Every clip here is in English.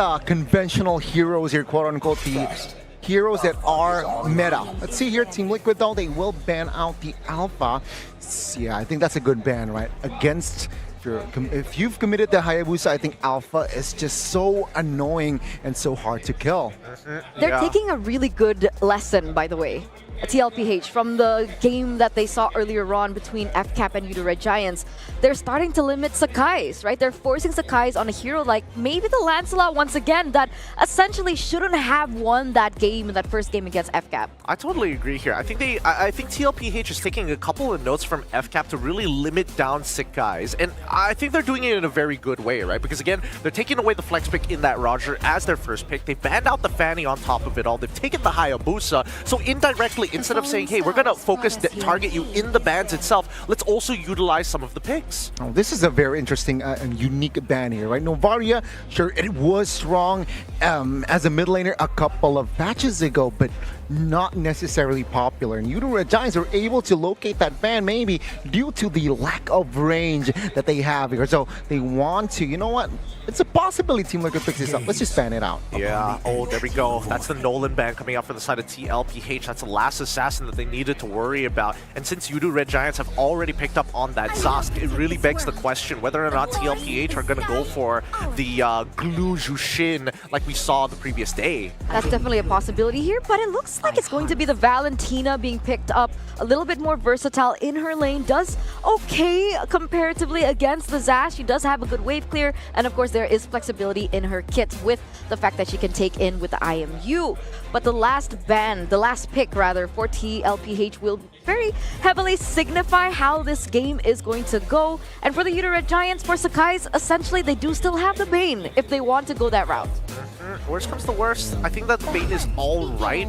the conventional heroes here, quote-unquote, the heroes that are meta. Let's see here, Team Liquid, though, they will ban out the Alpha. Yeah, I think that's a good ban, right? Against, if you've committed the Hayabusa, I think Alpha is just so annoying and so hard to kill. They're taking a really good lesson, by the way, TLPH, from the game that they saw earlier on between FCAP and Yoodo Red Giants. They're starting to limit Sakai's, right? They're forcing Sakai's on a hero like maybe the Lancelot once again that essentially shouldn't have won that game, that first game against FCAP. I totally agree here. I think TLPH is taking a couple of notes from FCAP to really limit down Sakai's, and I think they're doing it in a very good way, right? Because again, they're taking away the flex pick in that Roger as their first pick. They banned out the Fanny on top of it all. They've taken the Hayabusa, so indirectly, instead of saying, hey, we're going to focus, target you in the bans itself, let's also utilize some of the picks. Oh, this is a very interesting and unique ban here, right? Novaria, sure, it was strong as a mid laner a couple of patches ago, but not necessarily popular. And Yoodo Red Giants are able to locate that ban maybe due to the lack of range that they have here. So they want to, you know what? It's a possibility Team Liquid picks this up. Let's just ban it out. Yeah, oh, there we go. That's the Nolan ban coming out from the side of TLPH. That's the last assassin that they needed to worry about. And since Yoodo Red Giants have already picked up on that Zask, it really begs the question whether or not TLPH are going to go for the Glue Jushin like we saw the previous day. That's definitely a possibility here, but it looks like it's going to be the Valentina being picked up, a little bit more versatile in her lane, does okay comparatively against the Zash. She does have a good wave clear, and of course there is flexibility in her kit with the fact that she can take in with the IMU. But the last pick rather, for TLPH will very heavily signify how this game is going to go. And for the Yoodo Red Giants, for Sakai's, essentially they do still have the Bane if they want to go that route. Worst comes to worst, I think that the Bane is alright.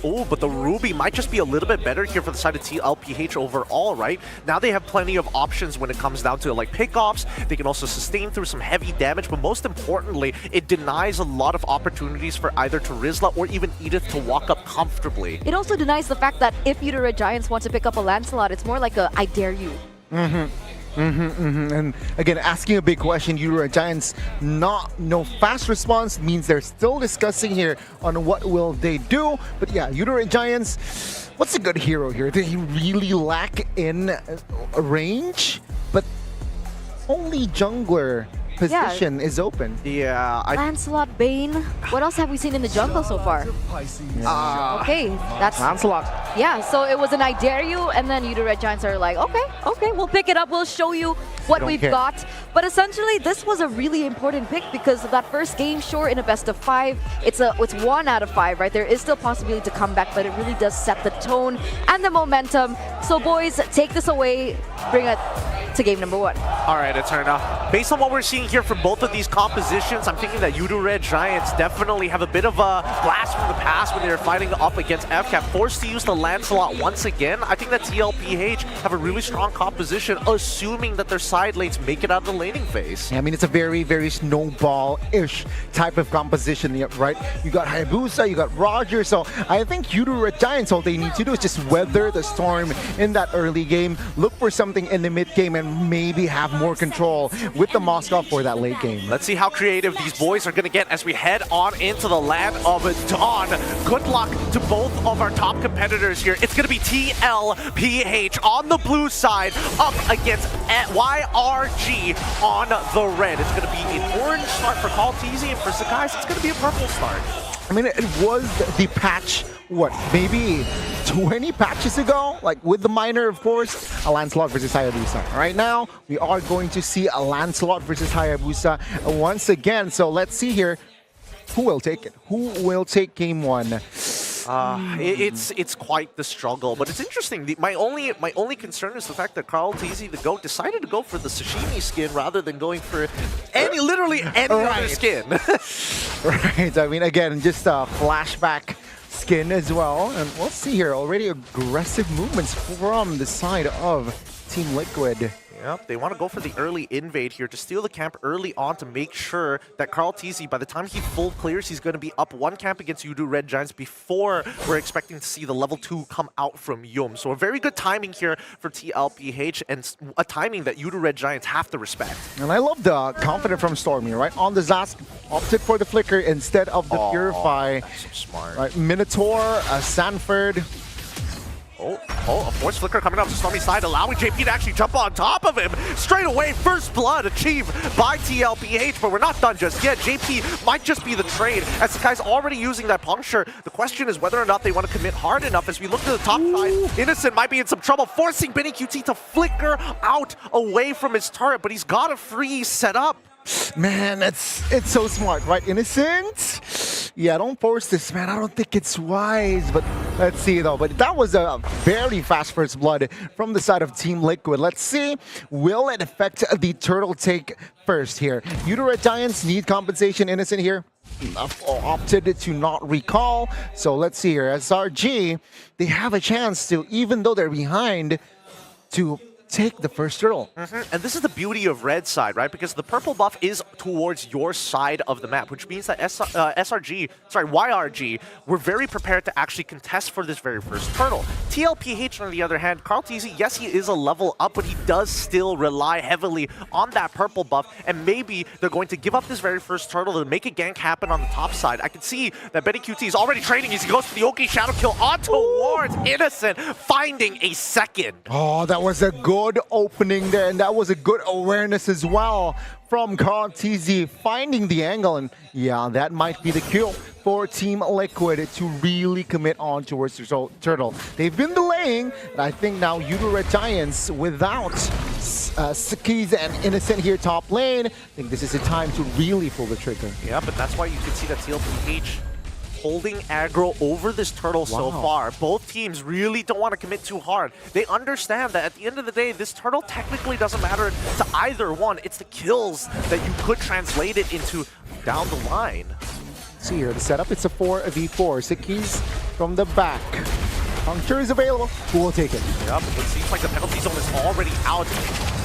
Oh, but the Ruby might just be a little bit better here for the side of TLPH overall, right? Now they have plenty of options when it comes down to like pickoffs. They can also sustain through some heavy damage, but most importantly, it denies a lot of opportunities for either Terizla or even Edith to walk up comfortably. It also denies the fact that if Yoodo Red Giants want to pick up a Lancelot, it's more like a I dare you. And again, asking a big question, Yoodo Red Giants, no fast response means they're still discussing here on what will they do. But yeah, Yoodo Red Giants, what's a good hero here? They really lack in range, but only jungler position is open. Yeah, Lancelot, Bane. What else have we seen in the jungle so far? Okay, that's Lancelot. Yeah, so it was an I dare you, and then Yoodo Red Giants are like, okay, we'll pick it up, we'll show you what we've got. But essentially, this was a really important pick because that first game, sure, in a best of 5, it's 1 out of 5, right? There is still possibility to come back, but it really does set the tone and the momentum. So boys, take this away, bring it to game number 1. All right, Eterna. Based on what we're seeing here from both of these compositions, I'm thinking that Yoodo Red Giants definitely have a bit of a blast from the past when they were fighting up against FCAP, forced to use the Lancelot once again. I think that TLPH have a really strong composition, assuming that their side lanes make it out of the laning phase. Yeah, I mean, it's a very, very snowball-ish type of composition, right? You got Hayabusa, you got Roger, so I think Yoodo Red Giants, all they need to do is just weather the storm in that early game, look for something in the mid game, and maybe have more control with the Moscow for that late game. Let's see how creative these boys are going to get as we head on into the land of Dawn. Good luck to both of our top competitors here. It's going to be TLPH on the blue side up against YRG on the red. It's going to be an orange start for Kaltizi, and for Sakai's, it's going to be a purple start. I mean, it was the patch, what, maybe 20 patches ago? Like, with the minor, of course, a Lancelot versus Hayabusa. Right now, we are going to see a Lancelot versus Hayabusa once again. So let's see here, who will take it? Who will take game 1? It's quite the struggle, but it's interesting. My only concern is the fact that Kaltizi, the GOAT, decided to go for the sashimi skin rather than going for literally any other skin. Right, I mean, again, just a flashback skin as well. And we'll see here, already aggressive movements from the side of Team Liquid. Yep, they want to go for the early invade here to steal the camp early on to make sure that KarlTzy, by the time he full clears, he's going to be up one camp against Yoodo Red Giants before we're expecting to see the level 2 come out from Yum. So a very good timing here for TLPH, and a timing that Yoodo Red Giants have to respect. And I love the confidence from Stormy, right? On the Zask, opted for the Flicker instead of the Purify. That's so smart. Right, Minotaur, Sanford. Oh, a Force Flicker coming up to Stormy's side, allowing JP to actually jump on top of him. Straight away, first blood achieved by TLPH, but we're not done just yet. JP might just be the trade, as the guy's already using that puncture. The question is whether or not they want to commit hard enough. As we look to the top side, Innocent might be in some trouble, forcing BennyQt to flicker out away from his turret, but he's got a freeze set up. Man, it's so smart, right? Innocent? Yeah, don't force this, man. I don't think it's wise, but let's see, though. But that was a very fast first blood from the side of Team Liquid. Let's see, will it affect the turtle take first here? Yoodo Red Giants need compensation. Innocent here opted to not recall. So let's see here. SRG, they have a chance to, even though they're behind, to take the first turtle. And this is the beauty of red side, right? Because the purple buff is towards your side of the map, which means that YRG, we're very prepared to actually contest for this very first turtle. TLPH, on the other hand, KarlTzy, yes, he is a level up, but he does still rely heavily on that purple buff, and maybe they're going to give up this very first turtle to make a gank happen on the top side. I can see that BennyQt is already trading as he goes for the OK Shadow Kill on towards Innocent, finding a second. Oh, that was a good opening there, and that was a good awareness as well from KarlTzy, finding the angle, and yeah, that might be the kill for Team Liquid to really commit on towards the turtle. They've been delaying, and I think now Yoodo Red Giants without Skis and Innocent here top lane, I think this is the time to really pull the trigger. Yeah, but that's why you can see that TLPH holding aggro over this turtle so far. Both teams really don't want to commit too hard. They understand that at the end of the day, this turtle technically doesn't matter to either one. It's the kills that you could translate it into down the line. See here, the setup, it's a 4v4. Sikis from the back. Puncture is available. Who will take it? Yep, it seems like the penalty zone is already out.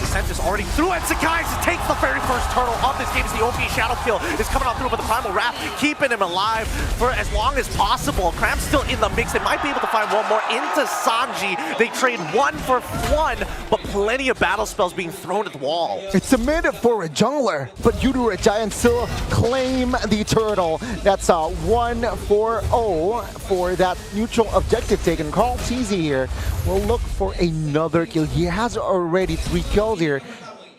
Descent is already through, and Sakai takes the very first turtle of this game as the OP Shadow Kill is coming on through, but the Primal Wrath keeping him alive for as long as possible. Cram's still in the mix. They might be able to find one more into Sanji. They trade 1 for 1, but plenty of battle spells being thrown at the wall. It's a mid for a jungler, but Yoodo Red Giants still claim the turtle. That's a 1-4-0 for that neutral objective taken. KarlTzy here will look for another kill. He has already 3 kills here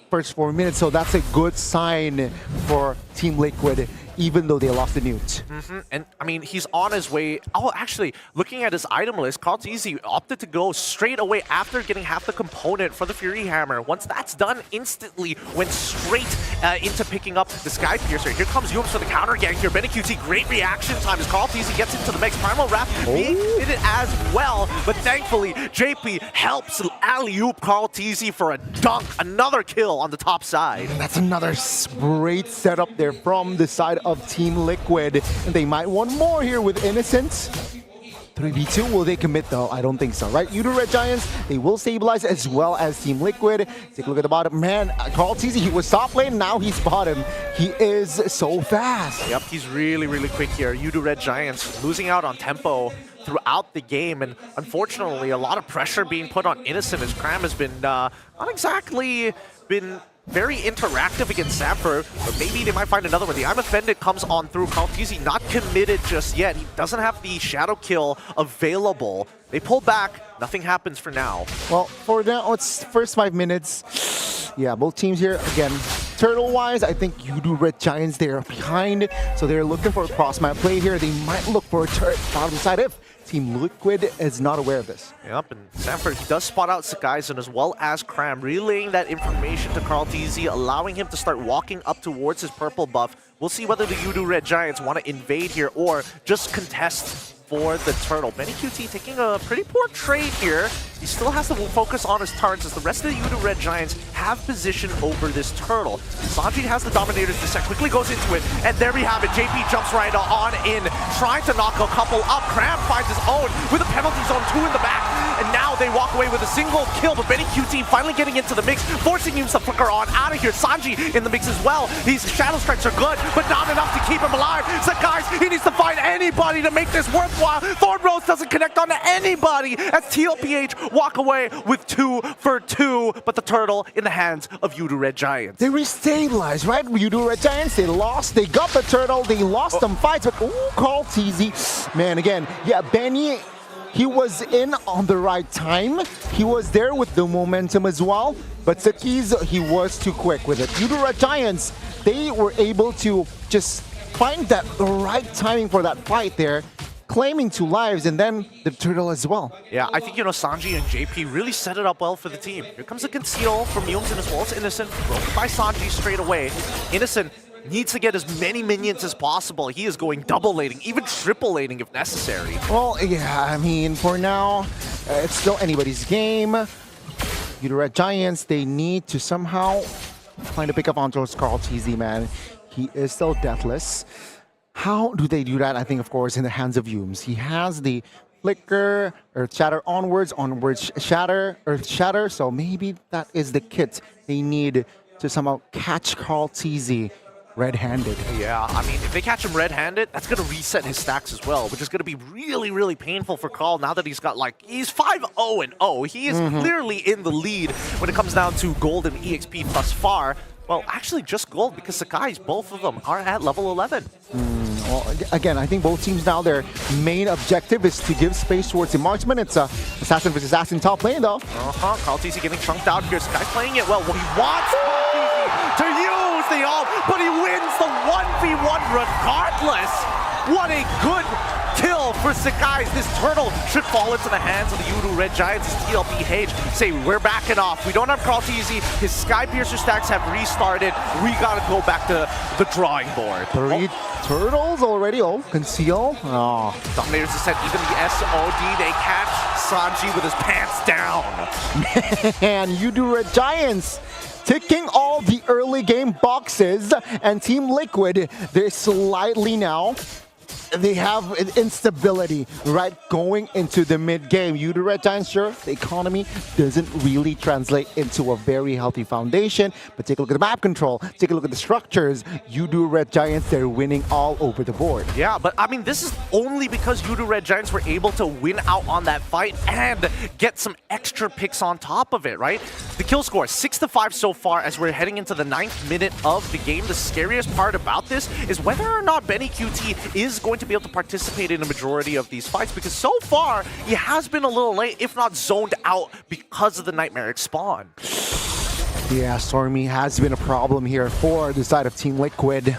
first 4 minutes, so that's a good sign for Team Liquid, even though they lost the newt. And I mean, he's on his way. Oh, actually, looking at his item list, KarlTzy opted to go straight away after getting half the component for the Fury Hammer. Once that's done, instantly went straight into picking up the Sky Piercer. Here comes Yums for the counter gank here. BennyQt, great reaction time as KarlTzy gets into the mix. Primal Wrath being hit as well, but thankfully, JP helps alley-oop KarlTzy for a dunk. Another kill on the top side. And that's another great setup there from the side of Team Liquid. And they might want more here with Innocent. 3v2, will they commit though? I don't think so, right? Yoodo Red Giants, they will stabilize as well as Team Liquid. Take a look at the bottom. Man, KarlTzy, he was top lane, now he's bottom. He is so fast. Yep, he's really, really quick here. Yoodo Red Giants losing out on tempo throughout the game, and unfortunately a lot of pressure being put on Innocent as Cram has been not exactly been very interactive against Sanford, but maybe they might find another one. The I'm Offended comes on through. KarlTzy not committed just yet. He doesn't have the Shadow Kill available. They pull back. Nothing happens for now. Well, for now, it's first 5 minutes. Yeah, both teams here, again, turtle-wise, I think Yoodo Red Giants, they're behind, so they're looking for a cross-map play here. They might look for a turret bottom side if Team Liquid is not aware of this. Yep, and Sanford, he does spot out Sakaisen as well as Cram, relaying that information to KarlTzy, allowing him to start walking up towards his purple buff. We'll see whether the Yoodo Red Giants want to invade here or just contest for the Turtle. Benny QT taking a pretty poor trade here. He still has to focus on his turrets as the rest of the Yoodo Red Giants have position over this Turtle. Sanji has the Dominator's Descent, quickly goes into it, and there we have it. JP jumps right on in, trying to knock a couple up. Cram finds his own with a penalty zone 2 in the back, and now they walk away with a single kill, but Benny QT finally getting into the mix, forcing him to flicker on out of here. Sanji in the mix as well. These Shadow Strikes are good, but not enough to keep him alive. So guys, he needs to find anybody to make this worthwhile. Thorn Rose doesn't connect onto anybody as TLPH walk away with 2 for 2, but the Turtle in the hands of Yoodo Red Giants. They restabilized, right? Yoodo Red Giants, they lost, they got the Turtle, they lost some fights, but Carl TZ, man, again, yeah, Benny, he was in on the right time. He was there with the momentum as well, but Saki's, he was too quick with it. Yoodo Red Giants, they were able to just find that right timing for that fight there, claiming 2 lives, and then the Turtle as well. Yeah, I think, Sanji and JP really set it up well for the team. Here comes a conceal from Yooms as well as Innocent, broken by Sanji straight away. Innocent needs to get as many minions as possible. He is going double laning, even triple laning if necessary. Well, yeah, I mean, for now, it's still anybody's game. Yoodo Red Giants, they need to somehow find a pickup on towards Carl TZ, man. He is still deathless. How do they do that? I think, of course, in the hands of Yooms. He has the Flicker, Earth Shatter onwards, Shatter, Earth Shatter. So maybe that is the kit they need to somehow catch Carl TZ red-handed. Yeah, I mean, if they catch him red-handed, that's going to reset his stacks as well, which is going to be really, really painful for Carl now that he's got, he's 5-0-0. He is clearly in the lead when it comes down to gold and EXP thus far. Well, actually just gold, because Sakai's, both of them are at level 11. Well, again, I think both teams now, their main objective is to give space towards the marksman. It's Assassin versus Assassin top lane, though. Carl TZ getting chunked out here. Sakai's playing it well. What he wants to use the ult, but he wins the 1v1 regardless. What a good kill for Sakai's. This Turtle should fall into the hands of the Yoodo Red Giants as TLPH say, we're backing off. We don't have Carl TZ. His Sky Piercer stacks have restarted. We gotta go back to the drawing board. 3 Turtles already. Conceal. Dominator's Descent, even the SOD, they catch Sanji with his pants down. And Yoodo Red Giants ticking all the early game boxes, and Team Liquid, they're slightly now, they have an instability, right, going into the mid-game. Yoodo Red Giants, sure, the economy doesn't really translate into a very healthy foundation, but take a look at the map control, take a look at the structures. Yoodo Red Giants, they're winning all over the board. Yeah, but I mean, this is only because Yoodo Red Giants were able to win out on that fight and get some extra picks on top of it, right? The kill score, 6-5 so far as we're heading into the 9th minute of the game. The scariest part about this is whether or not Benny QT is going to be able to participate in a majority of these fights, because so far he has been a little late, if not zoned out, because of the Nightmaric spawn. Yeah, Stormy has been a problem here for the side of Team Liquid.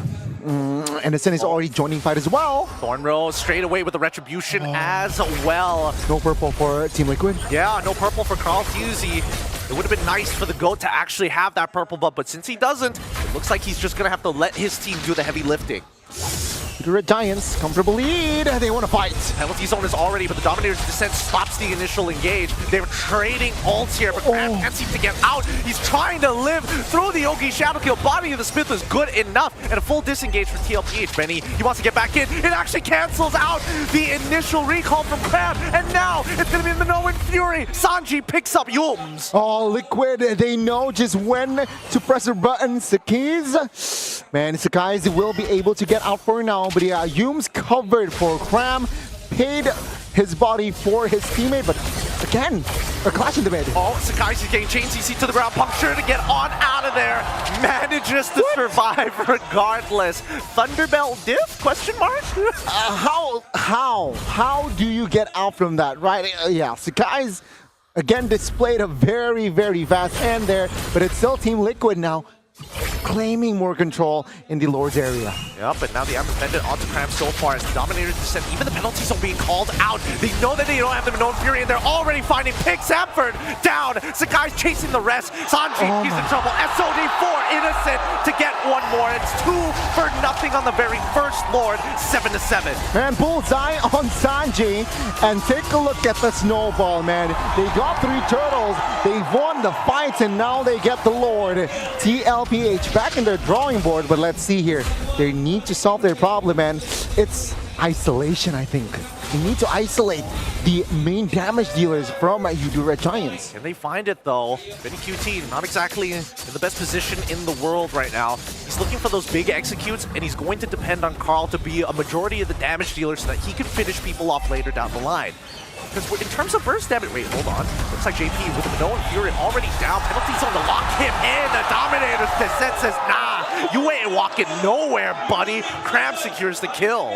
Innocent is already joining fight as well. Thorn Rose straight away with the Retribution as well. No purple for Team Liquid. Yeah, no purple for Carl TZ. It would have been nice for the GOAT to actually have that purple buff, but since he doesn't, it looks like he's just going to have to let his team do the heavy lifting. The Red Giants, comfortable lead. They want to fight. Penalty zone is already, but the Dominator's Descent stops the initial engage. They're trading ults here, but Cram can't seem to get out. He's trying to live through the Ogi Shadow Kill. Body of the Smith was good enough, and a full disengage for TLPH. Benny, he wants to get back in. It actually cancels out the initial recall from Cram, and now it's going to be in the Minoan Fury. Sanji picks up Yooms. Oh, Liquid, they know just when to press the button. Sakai's, man, Sakai's will be able to get out for now. But yeah, Yooms covered for Cram, paid his body for his teammate, but again, a clash in the mid. Oh, Sakai's getting chain CC to the ground, puncture to get on out of there. Manages to survive regardless. Thunderbelt diff? Question mark? How do you get out from that, right? Yeah, Sakai's again displayed a very, very fast hand there, but it's still Team Liquid now. claiming more control in the Lord's area. Yep, but now the Amber Bandit onto Cram so far as the Dominator's descent. Even the penalties are being called out. They know that they don't have the Minoan Fury, and they're already finding Pick Samford down. Sakai's chasing the rest. Sanji, he's in trouble. SOD4 innocent to get one more. It's 2-0 on the very first Lord, 7-7. Man, bullseye on Sanji. And take a look at the snowball, man. They got 3 turtles. They've won the fights, and now they get the Lord. TLPH back in their drawing board, but let's see here. They need to solve their problem, man. It's isolation, I think. They need to isolate the main damage dealers from Yoodo Red Giants. Can they find it, though? Benny QT, not exactly in the best position in the world right now. He's looking for those big executes, and he's going to depend on Carl to be a majority of the damage dealer so that he can finish people off later down the line. Because in terms of burst damage, wait, hold on. Looks like JP with the Minoan Fury already down. Penalty zone to lock him in. The Dominator's descent says, nah, you ain't walking nowhere, buddy. Cram secures the kill.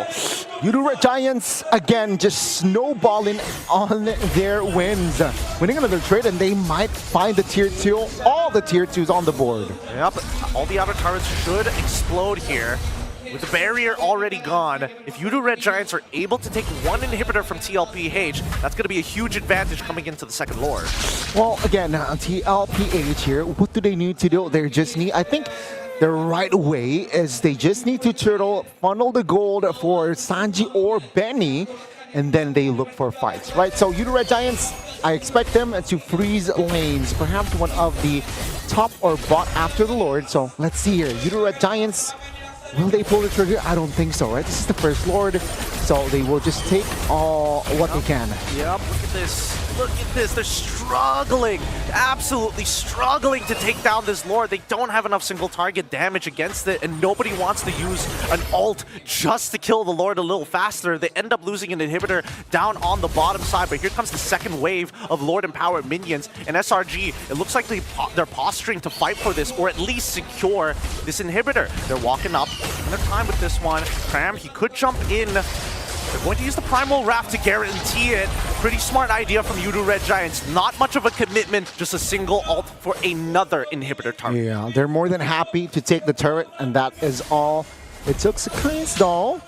Yoodo Red Giants, again, just snowballing on their wins. Winning another trade, and they might find the tier 2, all the tier 2s on the board. Yep, all the outer turrets should explode here. With the barrier already gone, if Yoodo Red Giants are able to take one inhibitor from TLPH, that's going to be a huge advantage coming into the second Lord. Well, again, TLPH here, what do they need to do? They just need, I think, the right way is they just need to turtle, funnel the gold for Sanji or Benny, and then they look for fights, right? So Yoodo Red Giants, I expect them to freeze lanes, perhaps one of the top or bot after the Lord. So let's see here, Yoodo Red Giants, will they pull the trigger? I don't think so, right? This is the first Lord, so they will just take all what they can. Yep, look at this. Look at this. They're struggling, absolutely struggling to take down this Lord. They don't have enough single target damage against it, and nobody wants to use an ult just to kill the Lord a little faster. They end up losing an inhibitor down on the bottom side, but here comes the second wave of Lord Empowered minions, and SRG, it looks like they're posturing to fight for this, or at least secure this inhibitor. They're walking up in their time with this one. Cram, he could jump in. They're going to use the Primal Raft to guarantee it. Pretty smart idea from Yoodo Red Giants. Not much of a commitment, just a single ult for another inhibitor target. Yeah, they're more than happy to take the turret, and that is all it took. Sakai's though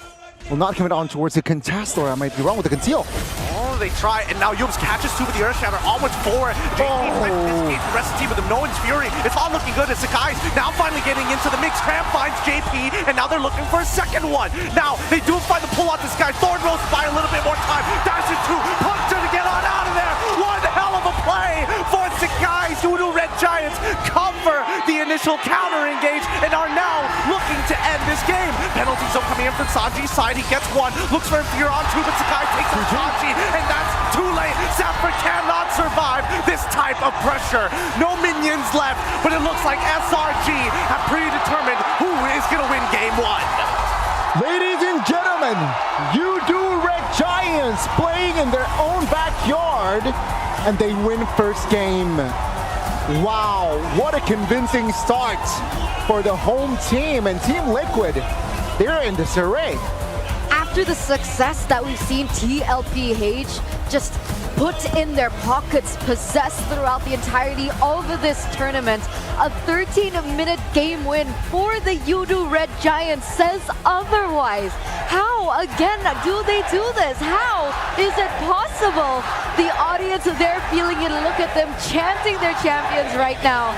will not commit on towards the contest, or I might be wrong with the conceal. Oh, they try, and now Yums catches 2 with the Earth Shatter, almost 4. JP trying to disengage the rest of the team with the Minoan's Fury. It's all looking good as Sakai's now finally getting into the mix. Cram finds JP, and now they're looking for a second one. Now, they do find the pull out this guy. Thorn Rose by a little bit more time. Dashes 2, puncher to get on out of there. One hell of a play for Sakai's. Yoodo Red Giants cover the initial counter engage and are now looking to end this game. Penalty zone coming in from Sanji's side. He gets one, looks for a fear on 2, but Sakai takes on Sanji, and that's too late. Samford cannot survive this type of pressure. No minions left, but it looks like SRG have predetermined who is going to win game 1. Ladies and gentlemen, Yoodo Red Giants playing in their own backyard, and they win first game. Wow, what a convincing start for the home team, and Team Liquid, they're in disarray. After the success that we've seen TLPH just put in their pockets, possessed throughout the entirety of this tournament, a 13-minute game win for the Yoodo Red Giants says otherwise. How, again, do they do this? How is it possible? The audience, they're feeling it. Look at them chanting their champions right now.